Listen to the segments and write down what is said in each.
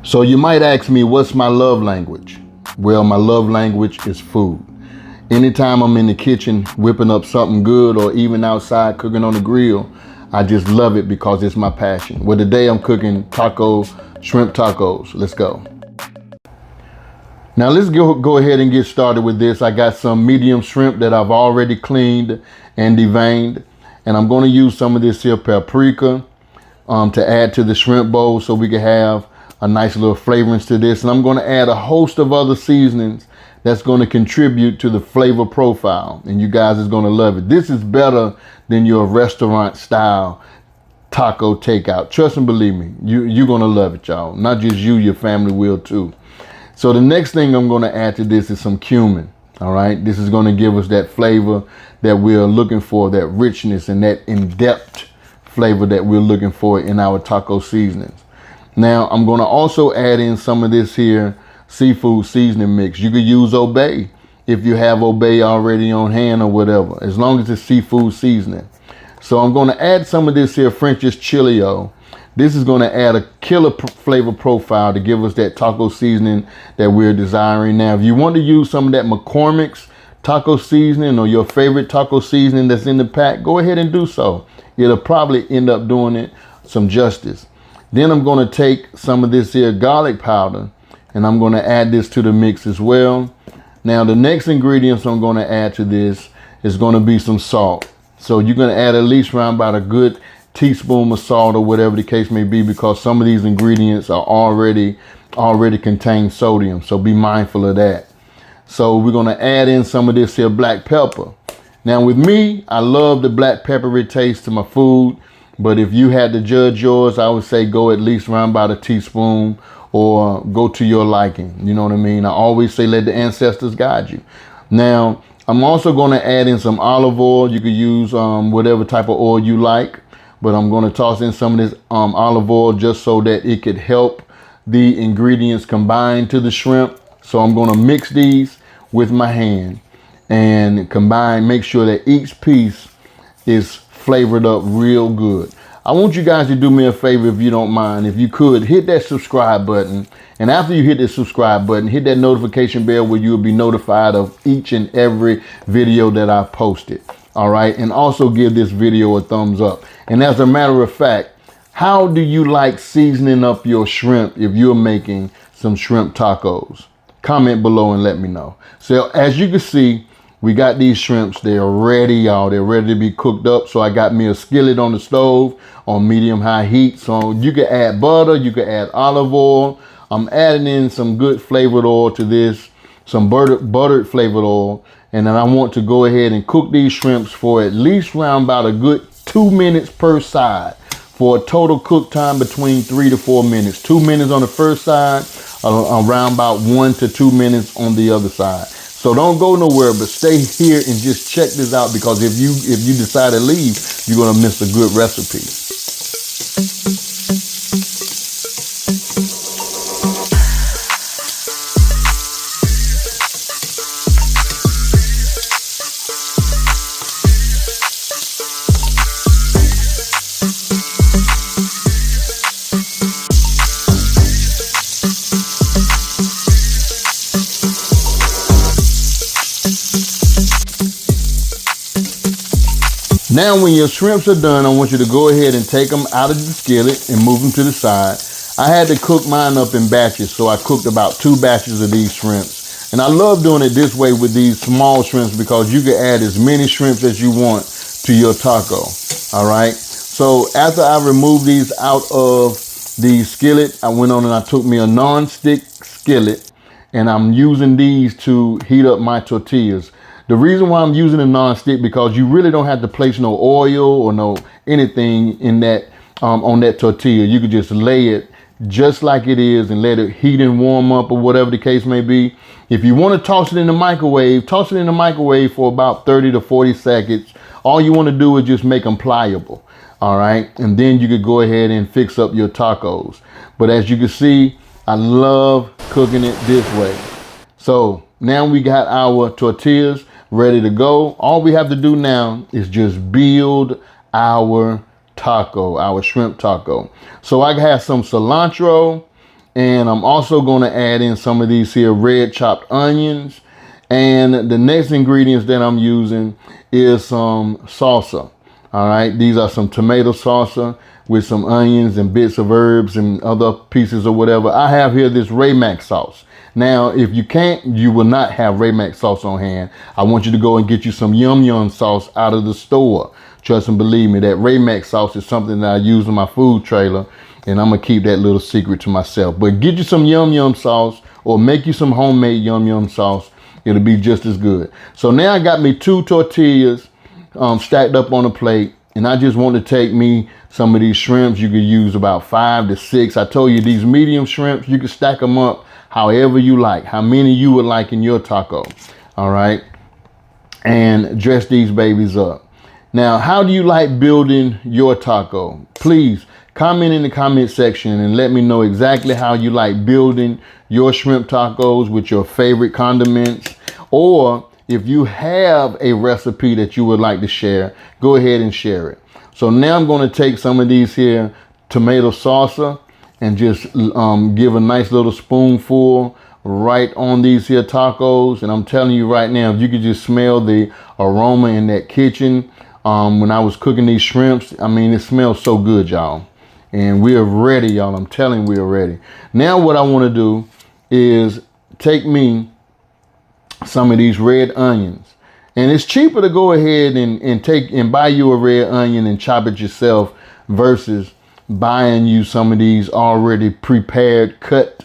So you might ask me, what's my love language? Well, my love language is food. Anytime I'm in the kitchen whipping up something good, or even outside cooking on the grill, I just love it because it's my passion. Well, today I'm cooking shrimp tacos. Let's go. Now let's go ahead and get started with this. I got some medium shrimp that I've already cleaned and deveined, and I'm going to use some of this here paprika to add to the shrimp bowl so we can have a nice little flavorings to this. And I'm going to add a host of other seasonings that's going to contribute to the flavor profile, and you guys is going to love it. This is better than your restaurant style taco takeout. Trust and believe me, you're going to love it, y'all. Not just you, your family will too. So the next thing I'm going to add to this is some cumin. All right, this is going to give us that flavor that we're looking for, that richness and that in-depth flavor that we're looking for in our taco seasonings. Now I'm going to also add in some of this here seafood seasoning mix. You could use Obey if you have Obey already on hand or whatever, as long as it's seafood seasoning. So I'm going to add some of this here French's Chilio. This is going to add a killer flavor profile to give us that taco seasoning that we're desiring. Now, if you want to use some of that McCormick's taco seasoning or your favorite taco seasoning that's in the pack, go ahead and do so. It'll probably end up doing it some justice. Then I'm going to take some of this here garlic powder and I'm going to add this to the mix as well. Now, the next ingredients I'm going to add to this is going to be some salt. So you're going to add at least around about a good teaspoon of salt or whatever the case may be, because some of these ingredients are already contain sodium. So be mindful of that. So we're going to add in some of this here black pepper. Now with me, I love the black peppery taste to my food, but if you had to judge yours, I would say go at least around about a teaspoon or go to your liking. You know what I mean? I always say let the ancestors guide you. Now, I'm also going to add in some olive oil. You could use whatever type of oil you like, but I'm going to toss in some of this olive oil just so that it could help the ingredients combine to the shrimp. So I'm going to mix these with my hand and combine, make sure that each piece is flavored up real good. I want you guys to do me a favor, if you don't mind. If you could, hit that subscribe button. And after you hit the subscribe button, hit that notification bell where you'll be notified of each and every video that I posted. All right. And also give this video a thumbs up. And as a matter of fact, how do you like seasoning up your shrimp if you're making some shrimp tacos? Comment below and let me know. So as you can see, we got these shrimps. They're ready, y'all. They're ready to be cooked up. So I got me a skillet on the stove on medium-high heat. So you can add butter, you can add olive oil. I'm adding in some good flavored oil to this, some buttered flavored oil. And then I want to go ahead and cook these shrimps for at least around about a good 2 minutes per side, for a total cook time between 3 to 4 minutes. 2 minutes on the first side, around about 1 to 2 minutes on the other side. So don't go nowhere, but stay here and just check this out, because if you decide to leave, you're gonna miss a good recipe. Now when your shrimps are done, I want you to go ahead and take them out of the skillet and move them to the side. I had to cook mine up in batches, so I cooked about 2 batches of these shrimps. And I love doing it this way with these small shrimps, because you can add as many shrimps as you want to your taco. All right. So after I removed these out of the skillet, I went on and I took me a non-stick skillet, and I'm using these to heat up my tortillas. The reason why I'm using a non-stick, because you really don't have to place no oil or no anything in that on that tortilla. You could just lay it just like it is and let it heat and warm up or whatever the case may be. If you want to toss it in the microwave, toss it in the microwave for about 30 to 40 seconds. All you want to do is just make them pliable. All right. And then you could go ahead and fix up your tacos. But as you can see, I love cooking it this way. So now we got our tortillas ready to go. All we have to do now is just build our taco, our shrimp taco. So I have some cilantro, And I'm also going to add in some of these here red chopped onions. And the next ingredients that I'm using is some salsa. All right, these are some tomato salsa with some onions and bits of herbs and other pieces or whatever. I have here this Raymac sauce. Now, if you can't, you will not have Raymac sauce on hand. I want you to go and get you some Yum Yum sauce out of the store. Trust and believe me, that Raymac sauce is something that I use in my food trailer, and I'm gonna keep that little secret to myself. But get you some Yum Yum sauce or make you some homemade Yum Yum sauce. It'll be just as good. So now I got me 2 tortillas stacked up on a plate, and I just want to take me some of these shrimps. You could use about 5 to 6. I told you these medium shrimps, you can stack them up however you like, how many you would like in your taco. All right, and dress these babies up. Now, how do you like building your taco? Please comment in the comment section and let me know exactly how you like building your shrimp tacos with your favorite condiments, or if you have a recipe that you would like to share, go ahead and share it. So now I'm going to take some of these here tomato salsa and just give a nice little spoonful right on these here tacos. And I'm telling you right now, if you could just smell the aroma in that kitchen when I was cooking these shrimps, I mean, it smells so good, y'all. And we are ready, y'all. I'm telling you, we are ready. Now what I want to do is take me some of these red onions. And it's cheaper to go ahead and buy you a red onion and chop it yourself versus buying you some of these already prepared cut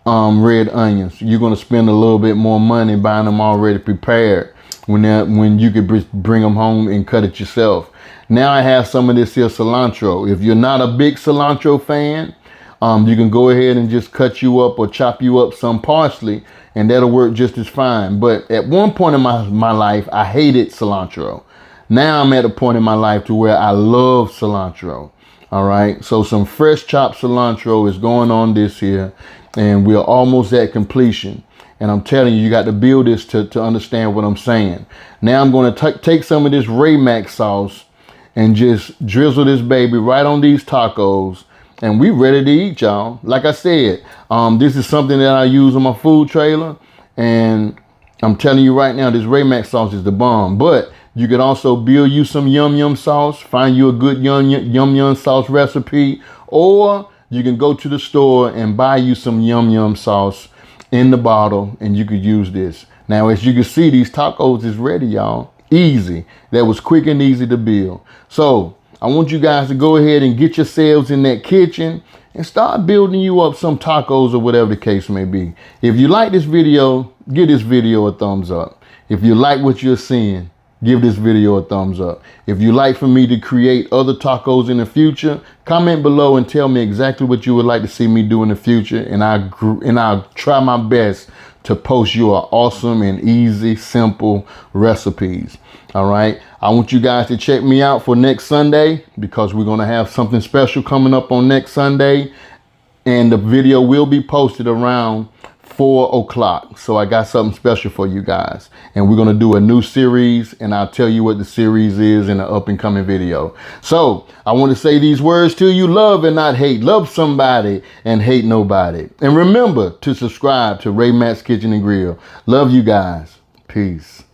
red onions. You're going to spend a little bit more money buying them already prepared when you could bring them home and cut it yourself. Now I have some of this here cilantro. If you're not a big cilantro fan, you can go ahead and just cut you up or chop you up some parsley, and that'll work just as fine. But at one point in my life, I hated cilantro. Now I'm at a point in my life to where I love cilantro. All right, so some fresh chopped cilantro is going on this here, and we're almost at completion. And I'm telling you, you got to build this to understand what I'm saying. Now I'm going to take some of this Raymac sauce and just drizzle this baby right on these tacos. And we ready to eat, y'all. Like I said, this is something that I use in my food trailer. And I'm telling you right now, this Raymac sauce is the bomb. But you could also build you some Yum Yum sauce. Find you a good Yum Yum sauce recipe. Or you can go to the store and buy you some Yum Yum sauce in the bottle, and you could use this. Now, as you can see, these tacos is ready, y'all. Easy. That was quick and easy to build. So I want you guys to go ahead and get yourselves in that kitchen and start building you up some tacos or whatever the case may be. If you like this video, give this video a thumbs up. If you like what you're seeing, give this video a thumbs up. If you like for me to create other tacos in the future, comment below and tell me exactly what you would like to see me do in the future, and I'll try my best to post you an awesome and easy, simple recipes. All right. I want you guys to check me out for next Sunday, because we're going to have something special coming up on next Sunday, and the video will be posted around 4 o'clock. So I got something special for you guys, and we're going to do a new series, and I'll tell you what the series is in an up and coming video. So I want to say these words to you: love and not hate. Love somebody and hate nobody. And remember to subscribe to Raymac's Kitchen and Grill. Love you guys. Peace.